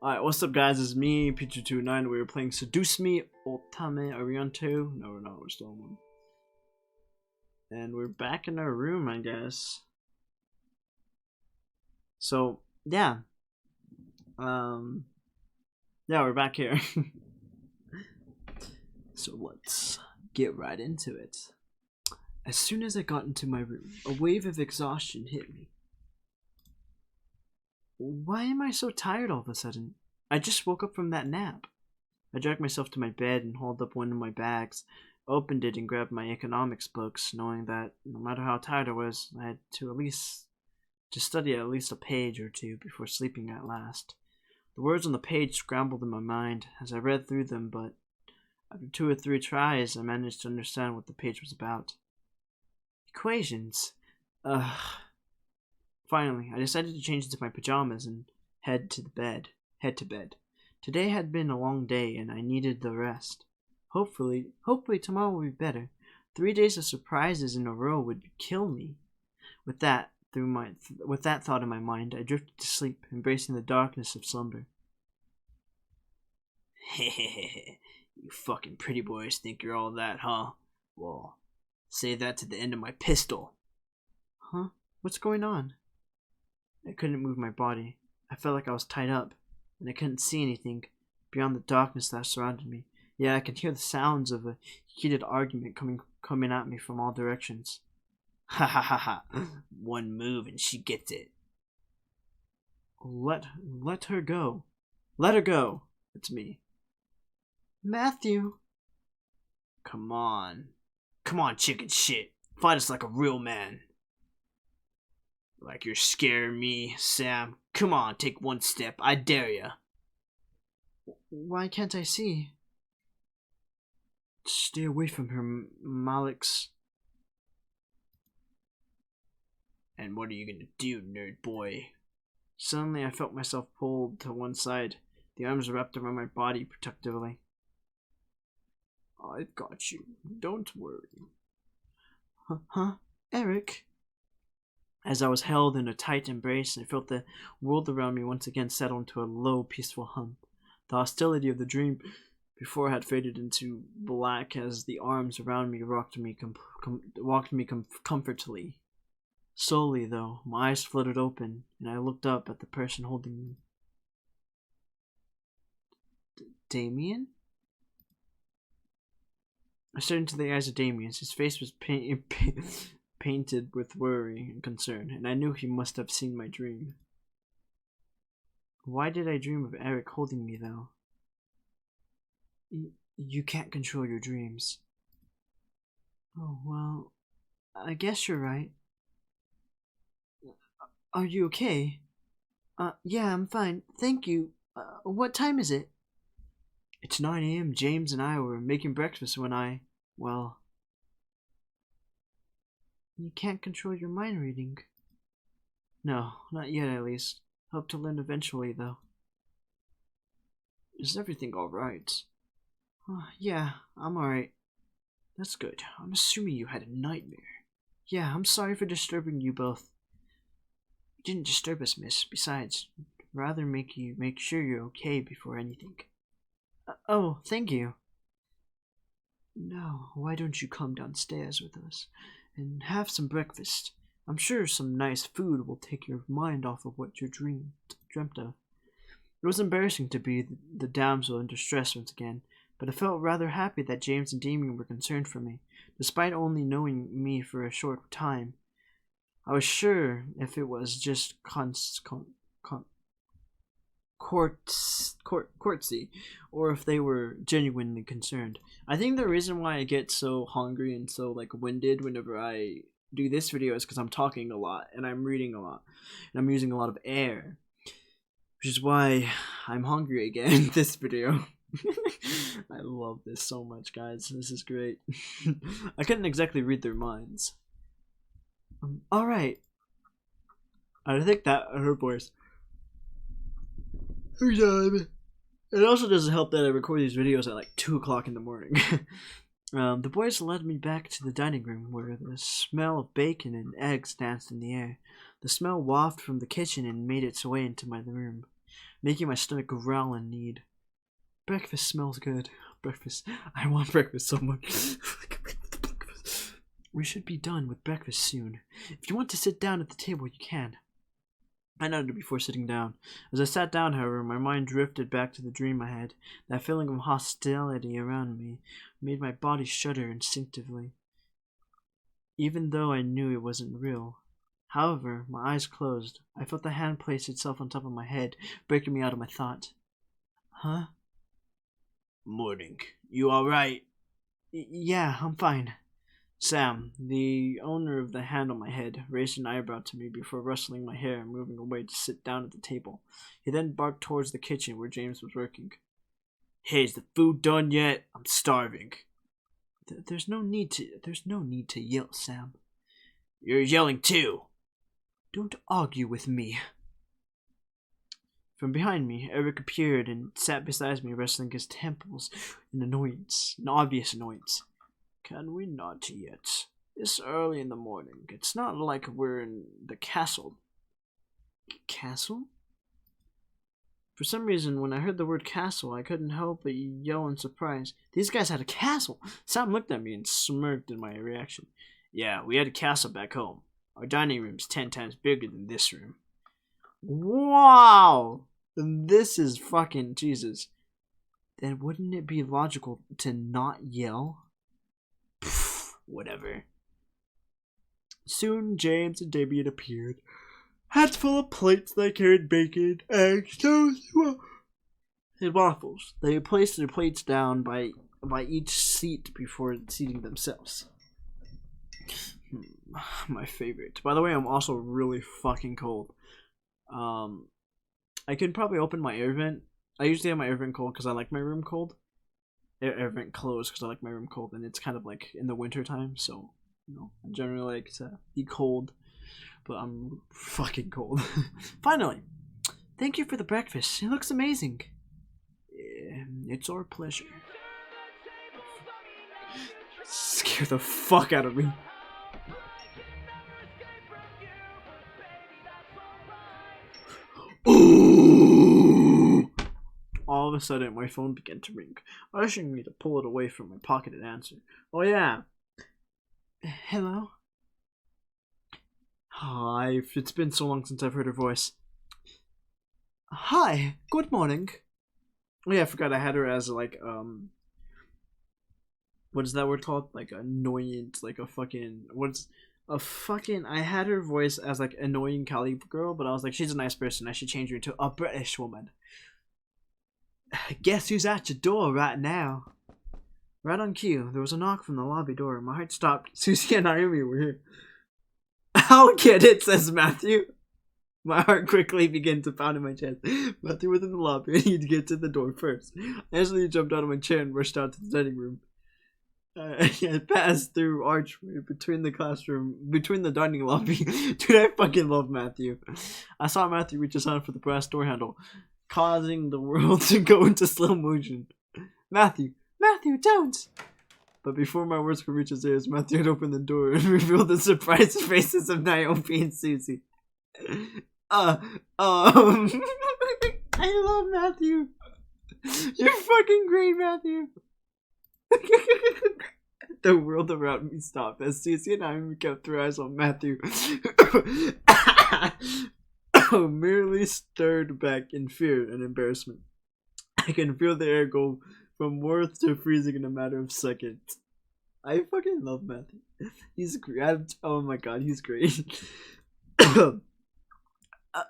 Alright, what's up guys, it's me, Peach229. We're playing Suduce Me Otome. Are we on 2? No, we're not, we're still on 1. And we're back in our room, I guess. So, yeah. Yeah, we're back here. So let's get right into it. As soon as I got into my room, a wave of exhaustion hit me. Why am I so tired all of a sudden? I just woke up from that nap. I dragged myself to my bed and hauled up one of my bags, opened it and grabbed my economics books, knowing that no matter how tired I was, I had to study at least a page or two before sleeping at last. The words on the page scrambled in my mind as I read through them, but after 2 or 3 tries, I managed to understand what the page was about. Equations. Ugh. Finally, I decided to change into my pajamas and head to bed. Today had been a long day and I needed the rest. Hopefully tomorrow will be better. 3 days of surprises in a row would kill me. With that thought in my mind, I drifted to sleep, embracing the darkness of slumber. Hehehe, you fucking pretty boys think you're all that, huh? Well, say that to the end of my pistol. Huh? What's going on? I couldn't move my body. I felt like I was tied up, and I couldn't see anything beyond the darkness that surrounded me. Yeah, I could hear the sounds of a heated argument coming at me from all directions. Ha ha ha ha. One move and she gets it. Let her go. Let her go. It's me. Matthew. Come on. Come on, chicken shit. Fight us like a real man. Like you're scaring me, Sam. Come on, take one step. I dare ya. Why can't I see? Stay away from her, Malix. And what are you gonna do, nerd boy? Suddenly I felt myself pulled to one side, the arms wrapped around my body protectively. I've got you. Don't worry. Huh? Eric? As I was held in a tight embrace, I felt the world around me once again settle into a low, peaceful hum. The hostility of the dream before had faded into black as the arms around me rocked me comfortably. Slowly, though, my eyes fluttered open, and I looked up at the person holding me. Damien? I stared into the eyes of Damien. His face was painted with worry and concern, and I knew he must have seen my dream. Why did I dream of Eric holding me, though? You can't control your dreams. Oh, well, I guess you're right. Are you okay? Yeah, I'm fine. Thank you. What time is it? It's 9 a.m. James and I were making breakfast when well... You can't control your mind reading. No, not yet at least. Hope to learn eventually, though. Is everything alright? Yeah, I'm alright. That's good. I'm assuming you had a nightmare. Yeah, I'm sorry for disturbing you both. You didn't disturb us, miss. Besides, I'd rather make sure you're okay before anything. Oh, thank you. Now, why don't you come downstairs with us and have some breakfast? I'm sure some nice food will take your mind off of what you dreamt of. It was embarrassing to be the damsel in distress once again, but I felt rather happy that James and Damien were concerned for me, despite only knowing me for a short time. I was sure if it was just courtesy, or if they were genuinely concerned. I think the reason why I get so hungry and so winded whenever I do this video is because I'm talking a lot and I'm reading a lot and I'm using a lot of air, which is why I'm hungry again this video. I love this so much, guys. This is great. I couldn't exactly read their minds. Alright. I think that her voice. It also doesn't help that I record these videos at 2 o'clock in the morning. The boys led me back to the dining room where the smell of bacon and eggs danced in the air. The smell wafted from the kitchen and made its way into my room. making my stomach growl in need. Breakfast smells good. Breakfast. I want breakfast so much. We should be done with breakfast soon. If you want to sit down at the table, you can. I nodded before sitting down. As I sat down, however, my mind drifted back to the dream I had. That feeling of hostility around me made my body shudder instinctively, even though I knew it wasn't real. However, my eyes closed. I felt the hand place itself on top of my head, breaking me out of my thought. Huh? Morning. You alright? Yeah, I'm fine. Sam, the owner of the hand on my head, raised an eyebrow to me before rustling my hair and moving away to sit down at the table. He then barked towards the kitchen where James was working. Hey, is the food done yet? I'm starving. There's no need to yell, Sam. You're yelling too. Don't argue with me. From behind me, Eric appeared and sat beside me, wrestling his temples in obvious annoyance. Can we not yet? This early in the morning. It's not like we're in the castle. Castle? For some reason, when I heard the word castle, I couldn't help but yell in surprise. These guys had a castle! Sam looked at me and smirked in my reaction. Yeah, we had a castle back home. Our dining room's 10 times bigger than this room. Wow! This is fucking Jesus. Then wouldn't it be logical to not yell? Whatever. Soon James and Damien appeared. Hats full of plates that carried bacon, eggs, toast, and waffles. They placed their plates down by each seat before seating themselves. My favorite. By the way, I'm also really fucking cold. I can probably open my air vent. I usually have my air vent cold because I like my room cold. Air vent closed because I like my room cold, and it's kind of like in the winter time, so I generally like to be cold, but I'm fucking cold. Finally, thank you for the breakfast. It looks amazing. It's our pleasure. Scare the fuck out of me. Ooh! All of a sudden, my phone began to ring, ushering me to pull it away from my pocket and answer. Oh yeah. Hello? Hi, it's been so long since I've heard her voice. Hi, good morning. Oh yeah, I forgot I had her as like, what is that word called? Like annoyance, like a fucking, I had her voice as like annoying Cali girl, but I was like, she's a nice person, I should change her into a British woman. Guess who's at your door right now? Right on cue, there was a knock from the lobby door. My heart stopped. Susie and Naomi were here. I'll get it, says Matthew. My heart quickly began to pound in my chest. Matthew was in the lobby and he'd get to the door first. I instantly jumped out of my chair and rushed out to the dining room. I passed through archway between the dining lobby. Dude, I fucking love Matthew. I saw Matthew reach his hand for the brass door handle, causing the world to go into slow motion. Matthew, don't! But before my words could reach his ears, Matthew had opened the door and revealed the surprised faces of Naomi and Susie. I love Matthew. You're fucking great, Matthew. The world around me stopped as Susie and Naomi kept their eyes on Matthew, merely stirred back in fear and embarrassment. I can feel the air go from warmth to freezing in a matter of seconds. I fucking love Matthew. He's great. Oh my god, he's great.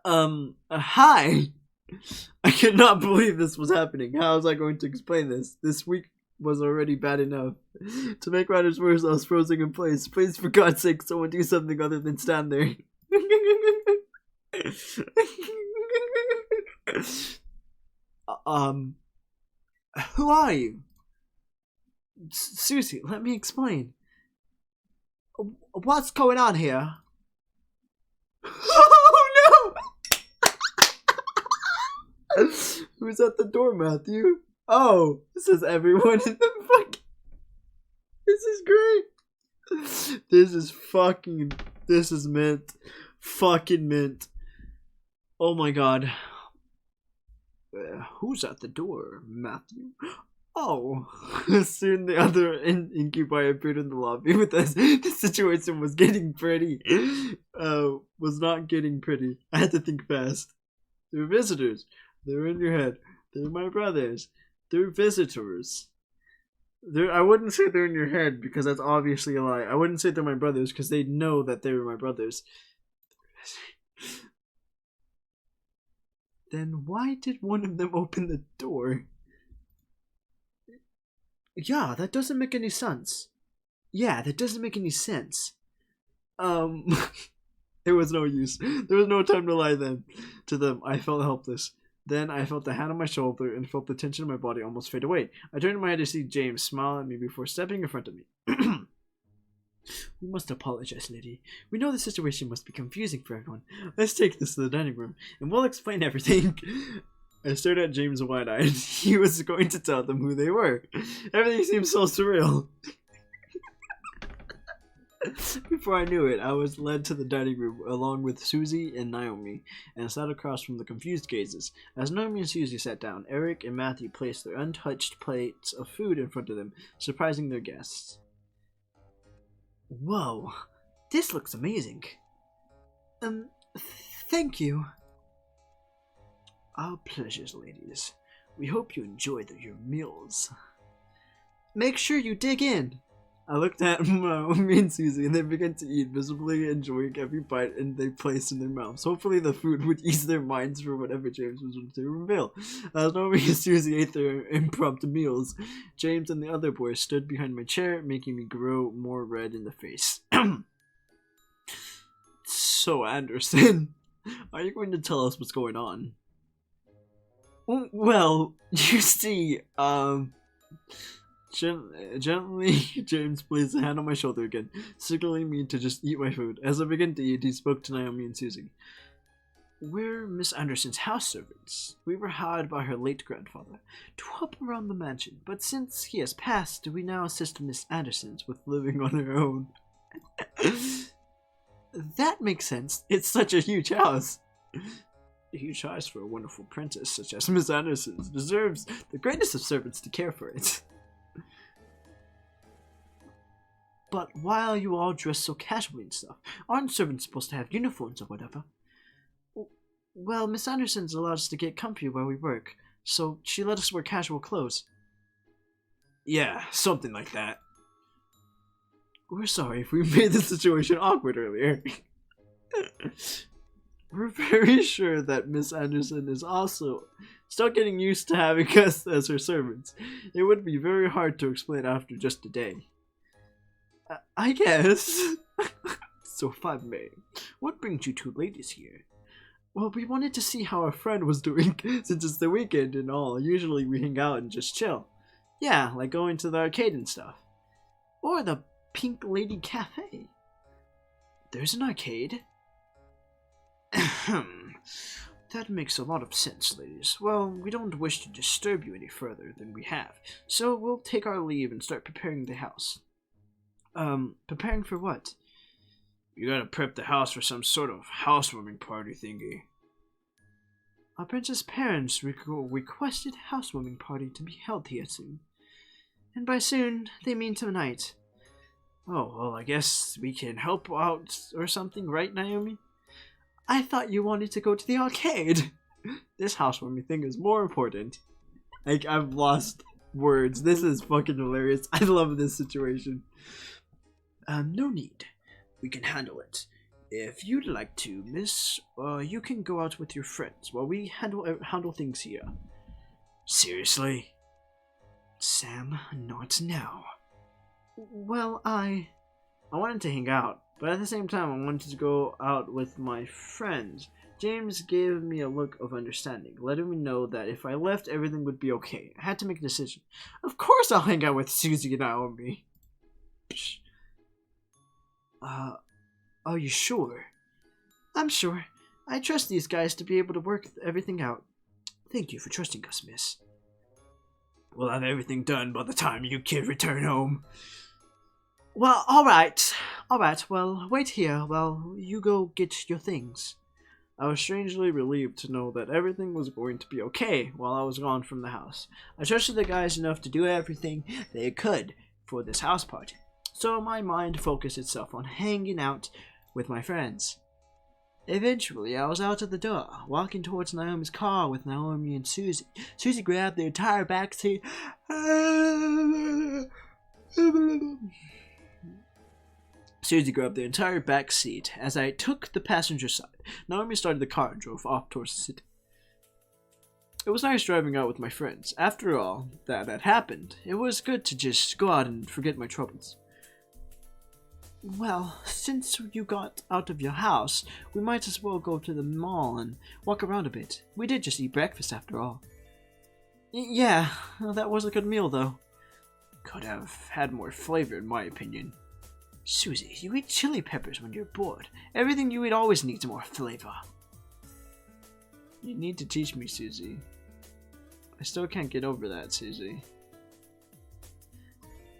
Hi. I could not believe this was happening. How was I going to explain this? This week was already bad enough. To make matters worse, I was frozen in place. Please, for God's sake, someone do something other than stand there. Who are you? Susie, let me explain. What's going on here? Oh no! Who's at the door, Matthew? Oh, this is everyone in the fuck. This is great. This is mint. Fucking mint. Oh my god. Who's at the door, Matthew? Oh, soon the other incubi appeared in the lobby with us. The situation was getting pretty. Was not getting pretty. I had to think fast. They're visitors. They're in your head. They're my brothers. They're visitors. I wouldn't say they're in your head because that's obviously a lie. I wouldn't say they're my brothers because they know that they were my brothers. Then why did one of them open the door? Yeah, that doesn't make any sense. Yeah, that doesn't make any sense. It was no use. There was no time to lie then. To them, I felt helpless. Then I felt a hand on my shoulder and felt the tension in my body almost fade away. I turned my head to see James smile at me before stepping in front of me. We must apologize, lady. We know the situation must be confusing for everyone. Let's take this to the dining room, and we'll explain everything. I stared at James wide-eyed. He was going to tell them who they were. Everything seemed so surreal. Before I knew it, I was led to the dining room along with Susie and Naomi, and sat across from the confused gazes. As Naomi and Susie sat down, Eric and Matthew placed their untouched plates of food in front of them, surprising their guests. Whoa, this looks amazing. Thank you. Our pleasures, ladies. We hope you enjoy your meals. Make sure you dig in. I looked at me and Susie, and they began to eat, visibly enjoying every bite and they placed in their mouths. Hopefully the food would ease their minds for whatever James was going to reveal. As Naomi and Susie ate their impromptu meals, James and the other boys stood behind my chair, making me grow more red in the face. So, Anderson, are you going to tell us what's going on? Well, you see, Gently, James placed a hand on my shoulder again, signaling me to just eat my food. As I began to eat, he spoke to Naomi and Susie. We're Miss Anderson's house servants. We were hired by her late grandfather to help around the mansion, but since he has passed, we now assist Miss Anderson's with living on her own. That makes sense. It's such a huge house. A huge house for a wonderful princess such as Miss Anderson deserves the greatest of servants to care for it. But why are you all dressed so casually and stuff? Aren't servants supposed to have uniforms or whatever? Well, Miss Anderson's allowed us to get comfy where we work, so she let us wear casual clothes. Yeah, something like that. We're sorry if we made the situation awkward earlier. We're very sure that Miss Anderson is also still getting used to having us as her servants. It would be very hard to explain after just a day. I guess. So, if I may, what brings you two ladies here? Well, we wanted to see how our friend was doing, since it's the weekend and all. Usually we hang out and just chill. Yeah, like going to the arcade and stuff. Or the Pink Lady Cafe. There's an arcade? That makes a lot of sense, ladies. Well, we don't wish to disturb you any further than we have, so we'll take our leave and start preparing the house. Preparing for what? You gotta prep the house for some sort of housewarming party thingy. Our princess' parents requested a housewarming party to be held here soon. And by soon, they mean tonight. Oh, well, I guess we can help out or something, right, Naomi? I thought you wanted to go to the arcade. This housewarming thing is more important. Like, I've lost words. This is fucking hilarious. I love this situation. No need. We can handle it. If you'd like to, miss, you can go out with your friends while we handle things here. Seriously? Sam, not now. Well, I wanted to hang out, but at the same time I wanted to go out with my friends. James gave me a look of understanding, letting me know that if I left, everything would be okay. I had to make a decision. Of course I'll hang out with Susie and Naomi. Psh. Are you sure? I'm sure. I trust these guys to be able to work everything out. Thank you for trusting us, miss. We'll have everything done by the time you kids return home. Well, alright. Alright, well, wait here while you go get your things. I was strangely relieved to know that everything was going to be okay while I was gone from the house. I trusted the guys enough to do everything they could for this house party, so my mind focused itself on hanging out with my friends. Eventually, I was out of the door, walking towards Naomi's car with Naomi and Susie. Susie grabbed the entire back seat. Susie grabbed the entire back seat as I took the passenger side. Naomi started the car and drove off towards the city. It was nice driving out with my friends. After all that had happened, it was good to just go out and forget my troubles. Well, since you got out of your house, we might as well go to the mall and walk around a bit. We did just eat breakfast after all. Yeah, that was a good meal though. Could have had more flavor in my opinion. Susie, you eat chili peppers when you're bored. Everything you eat always needs more flavor. You need to teach me, Susie. I still can't get over that, Susie.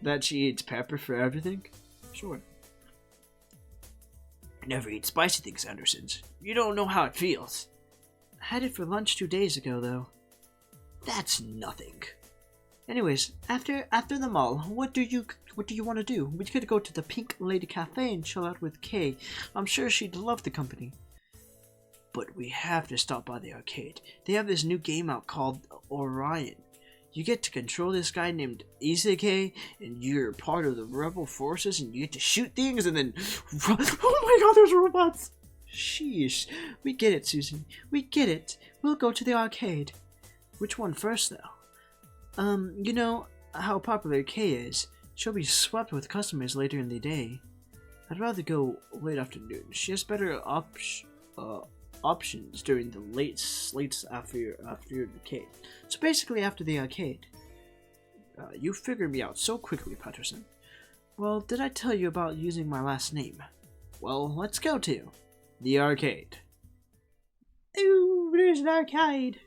That she eats pepper for everything? Sure. I never eat spicy things, Andersons. You don't know how it feels. I had it for lunch 2 days ago, though. That's nothing. Anyways, after the mall, what do you want to do? We could go to the Pink Lady Cafe and chill out with Kay. I'm sure she'd love the company. But we have to stop by the arcade. They have this new game out called Orion. You get to control this guy named Isekai, and you're part of the rebel forces, and you get to shoot things, and then... Oh my god, there's robots! Sheesh. We get it, Susan. We get it. We'll go to the arcade. Which one first, though? You know how popular Kay is. She'll be swept with customers later in the day. I'd rather go late afternoon. She has better options during the late slates after the arcade. So basically after the arcade. You figured me out so quickly, Patterson. Well, did I tell you about using my last name? Well, let's go to the arcade. Ooh, there's an arcade.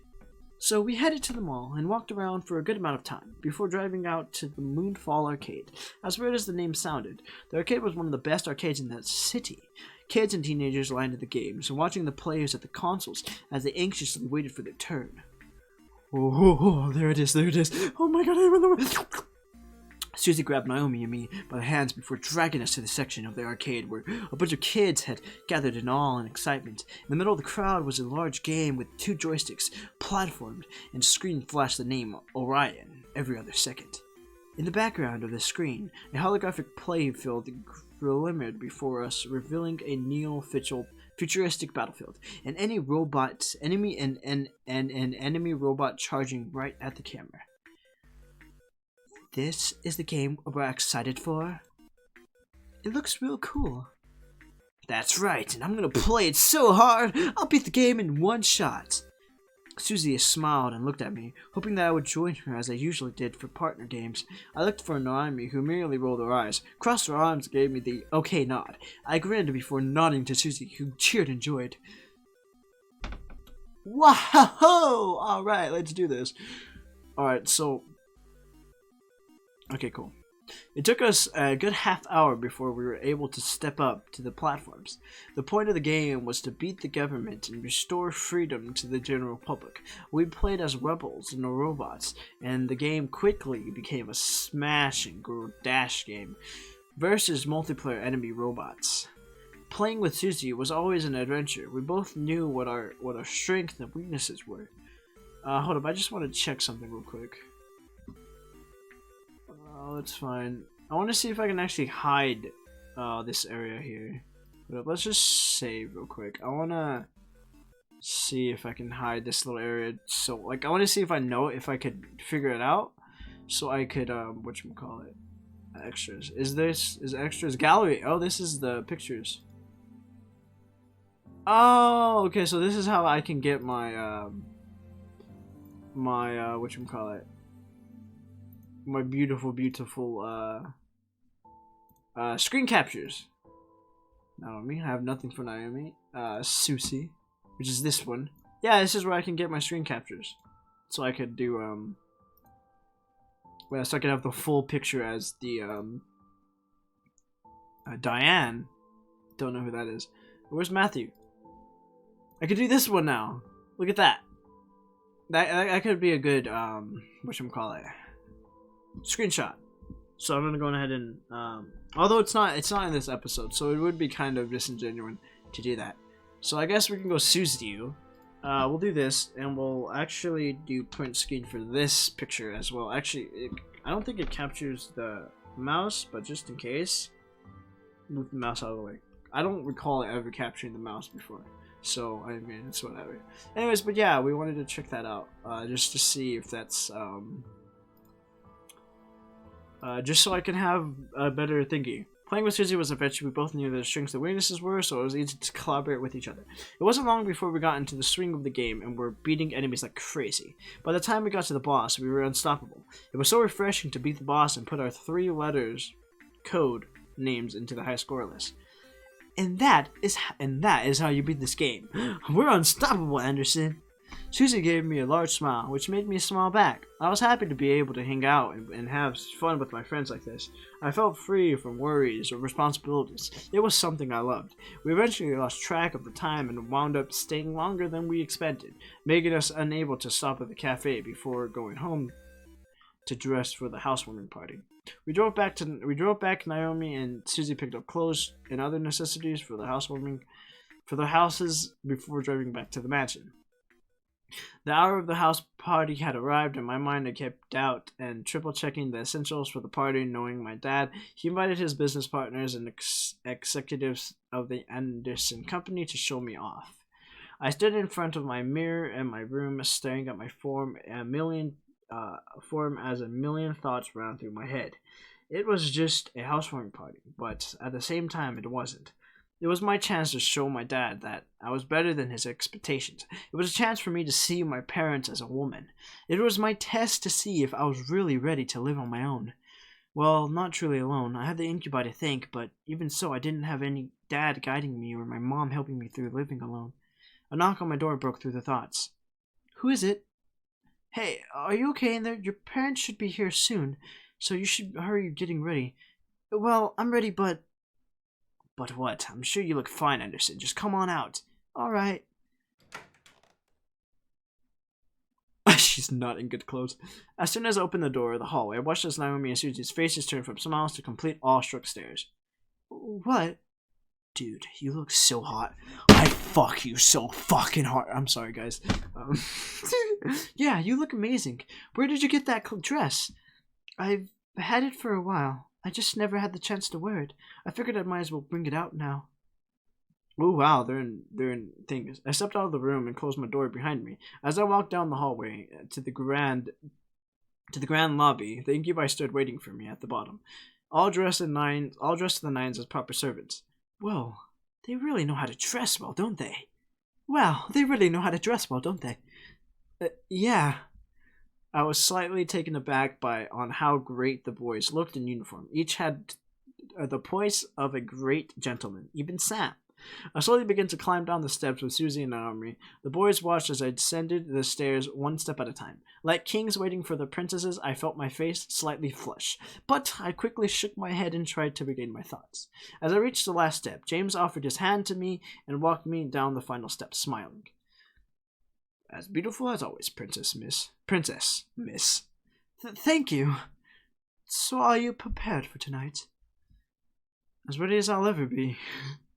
So we headed to the mall and walked around for a good amount of time before driving out to the Moonfall Arcade. As weird as the name sounded, the arcade was one of the best arcades in that city. Kids and teenagers lined at the games and watching the players at the consoles as they anxiously waited for their turn. Oh, there it is, there it is. Oh my god, I'm in the way. Susie grabbed Naomi and me by the hands before dragging us to the section of the arcade where a bunch of kids had gathered in awe and excitement. In the middle of the crowd was a large game with 2 joysticks, platformed, and screen flashed the name Orion every other second. In the background of the screen, a holographic playfield glimmered before us, revealing a neo-futuristic battlefield, and an enemy robot charging right at the camera. This is the game we're excited for? It looks real cool. That's right, and I'm gonna play it so hard, I'll beat the game in one shot. Susie smiled and looked at me, hoping that I would join her as I usually did for partner games. I looked for Naomi, who merely rolled her eyes, crossed her arms, and gave me the okay nod. I grinned before nodding to Susie, who cheered and joyed. Wow! Alright, let's do this. Alright, so... Okay, cool. It took us a good half hour before we were able to step up to the platforms. The point of the game was to beat the government and restore freedom to the general public. We played as rebels and robots, and the game quickly became a smash and dash game versus multiplayer enemy robots. Playing with Susie was always an adventure. We both knew what our strengths and weaknesses were. Hold up, I just want to check something real quick. Oh, that's fine. I want to see if I can actually hide this area here. But let's just save real quick. I want to see if I can hide this little area. So, like, I want to see if I know if I could figure it out. So I could, whatchamacallit? Extras. Is extras gallery? Oh, this is the pictures. Oh, okay. So this is how I can get my, whatchamacallit? My beautiful screen captures. Naomi, I have nothing for Naomi. Susie, which is this one. Yeah, this is where I can get my screen captures. So I could do, well, so I could have the full picture as the, Diane. Don't know who that is. Where's Matthew? I could do this one now. Look at that. That could be a good whatchamacallit, screenshot. So I'm gonna go ahead and although it's not in this episode, so it would be kind of disingenuous to do that. So I guess we can go Suduce. We'll do this, and we'll actually do print screen for this picture as well. Actually, I don't think it captures the mouse, but just in case, move the mouse out of the way. I don't recall ever capturing the mouse before, so I mean, it's whatever. Anyways, but yeah, we wanted to check that out, just to see if that's just so I can have a better thingy. Playing with Susie was a adventure. We both knew the strengths and weaknesses were, so it was easy to collaborate with each other. It wasn't long before we got into the swing of the game and were beating enemies like crazy. By the time we got to the boss, we were unstoppable. It was so refreshing to beat the boss and put our 3 letters code names into the high score list. And that is how you beat this game. We're unstoppable, Anderson. Susie gave me a large smile, which made me smile back. I was happy to be able to hang out and have fun with my friends like this. I felt free from worries or responsibilities. It was something I loved. We eventually lost track of the time and wound up staying longer than we expected, making us unable to stop at the cafe before going home to dress for the housewarming party. We drove back. Naomi and Susie picked up clothes and other necessities for the houses before driving back to the mansion. The hour of the house party had arrived. In my mind, I kept out and triple-checking the essentials for the party, knowing my dad. He invited his business partners and executives of the Anderson company to show me off. I stood in front of my mirror in my room, staring at my form as a million thoughts ran through my head. It was just a housewarming party, but at the same time, it wasn't. It was my chance to show my dad that I was better than his expectations. It was a chance for me to see my parents as a woman. It was my test to see if I was really ready to live on my own. Well, not truly alone. I had the incubi to thank, but even so, I didn't have any dad guiding me or my mom helping me through living alone. A knock on my door broke through the thoughts. Who is it? Hey, are you okay in there? Your parents should be here soon, so you should hurry getting ready. Well, I'm ready, but... But what? I'm sure you look fine, Anderson. Just come on out. All right. She's not in good clothes. As soon as I opened the door of the hallway, I watched as Naomi and Susie's faces turned from smiles to complete awestruck stares. What? Dude, you look so hot. I fuck you so fucking hard. I'm sorry, guys. Yeah, you look amazing. Where did you get that dress? I've had it for a while. I just never had the chance to wear it. I figured I might as well bring it out now. Oh wow, they're in things. I stepped out of the room and closed my door behind me. As I walked down the hallway to the grand lobby, the incubi stood waiting for me at the bottom, all dressed to the nines as proper servants. Whoa, they really know how to dress well, don't they? Yeah. I was slightly taken aback on how great the boys looked in uniform. Each had the poise of a great gentleman, even Sam. I slowly began to climb down the steps with Susie and Naomi. The boys watched as I descended the stairs one step at a time. Like kings waiting for the princesses, I felt my face slightly flush, but I quickly shook my head and tried to regain my thoughts. As I reached the last step, James offered his hand to me and walked me down the final step, smiling. As beautiful as always, Princess, miss. Thank you. So are you prepared for tonight? As ready as I'll ever be.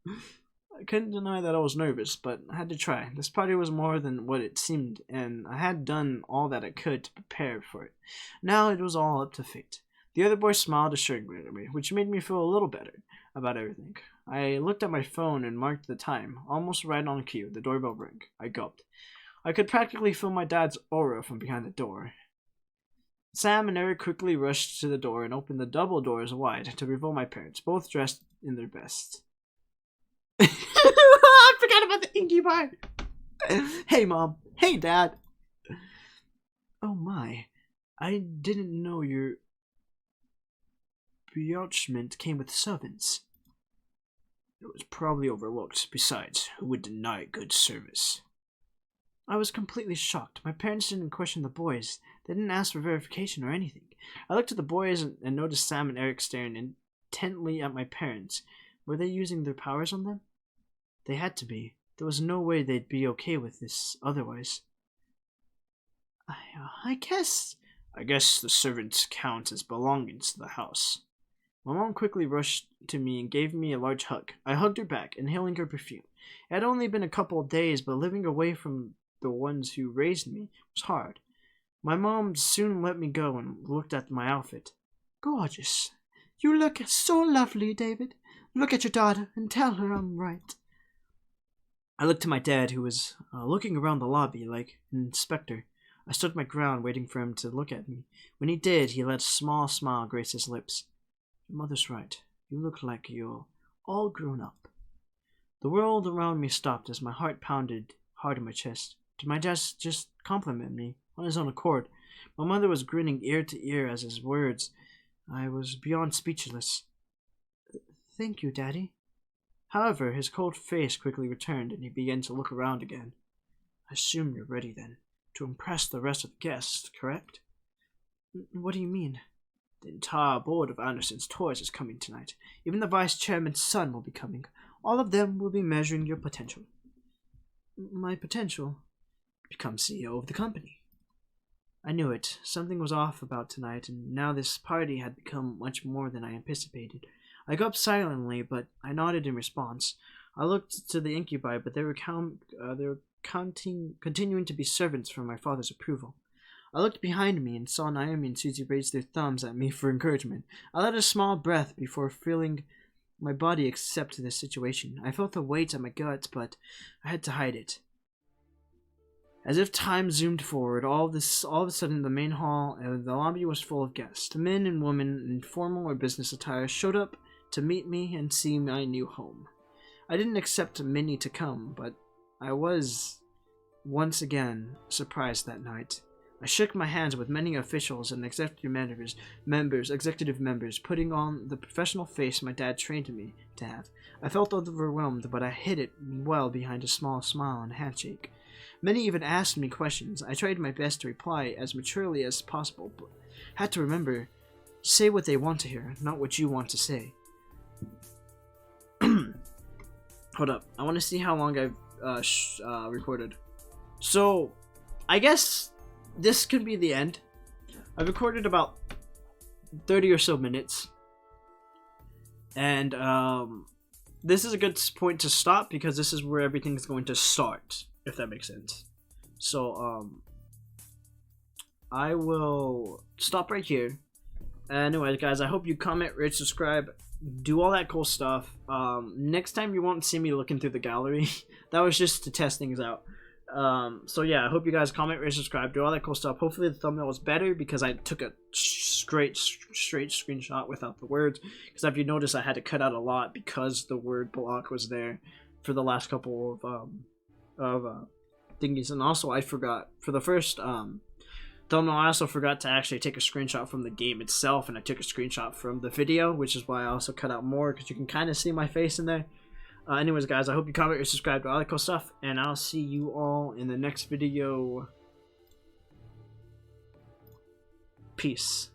I couldn't deny that I was nervous, but I had to try. This party was more than what it seemed, and I had done all that I could to prepare for it. Now it was all up to fate. The other boy smiled assuringly at me, which made me feel a little better about everything. I looked at my phone and marked the time. Almost right on cue, the doorbell rang. I gulped. I could practically feel my dad's aura from behind the door. Sam and Eric quickly rushed to the door and opened the double doors wide to reveal my parents, both dressed in their best. I forgot about the incubi. Hey, Mom. Hey, Dad. Oh, my. I didn't know your belongement came with servants. It was probably overlooked. Besides, who would deny good service? I was completely shocked. My parents didn't question the boys. They didn't ask for verification or anything. I looked at the boys and noticed Sam and Eric staring intently at my parents. Were they using their powers on them? They had to be. There was no way they'd be okay with this otherwise. I guess... I guess the servants count as belonging to the house. My mom quickly rushed to me and gave me a large hug. I hugged her back, inhaling her perfume. It had only been a couple of days, but living away from the ones who raised me was hard. My mom soon let me go and looked at my outfit. Gorgeous. You look so lovely, David. Look at your daughter and tell her I'm right. I looked to my dad, who was looking around the lobby like an inspector. I stood my ground, waiting for him to look at me. When he did, he let a small smile grace his lips. Your mother's right. You look like you're all grown up. The world around me stopped as my heart pounded hard in my chest. Did my dad just compliment me on his own accord? My mother was grinning ear to ear as his words. I was beyond speechless. Thank you, Daddy. However, his cold face quickly returned, and he began to look around again. I assume you're ready, then, to impress the rest of the guests, correct? What do you mean? The entire board of Anderson's Toys is coming tonight. Even the vice chairman's son will be coming. All of them will be measuring your potential. My potential? Become CEO of the company. I knew it. Something was off about tonight, and now this party had become much more than I anticipated. I got up silently, but I nodded in response. I looked to the incubi, but they were continuing to be servants for my father's approval. I looked behind me and saw Naomi and Susie raise their thumbs at me for encouragement. I let a small breath before feeling my body accept this situation. I felt the weight on my guts, but I had to hide it. As if time zoomed forward, all of a sudden the main hall and the lobby was full of guests. Men and women in formal or business attire showed up to meet me and see my new home. I didn't expect many to come, but I was once again surprised that night. I shook my hands with many officials and executive members, putting on the professional face my dad trained me to have. I felt overwhelmed, but I hid it well behind a small smile and handshake. Many even asked me questions. I tried my best to reply as maturely as possible, but had to remember, say what they want to hear, not what you want to say. Hold up. I want to see how long I've recorded. So, I guess this could be the end. I've recorded about 30 or so minutes. And this is a good point to stop because this is where everything's going to start, if that makes sense. So, I will stop right here. Anyway, guys, I hope you comment, rate, subscribe, do all that cool stuff. Next time you won't see me looking through the gallery. That was just to test things out. So yeah, I hope you guys comment, rate, subscribe, do all that cool stuff. Hopefully the thumbnail was better because I took a straight screenshot without the words. Because if you notice, I had to cut out a lot because the word block was there for the last couple of thingies. And also I forgot for the first thumbnail, I also forgot to actually take a screenshot from the game itself, and I took a screenshot from the video, which is why I also cut out more because you can kind of see my face in there. Anyways, guys, I hope you comment or subscribe to all that cool stuff, and I'll see you all in the next video. Peace.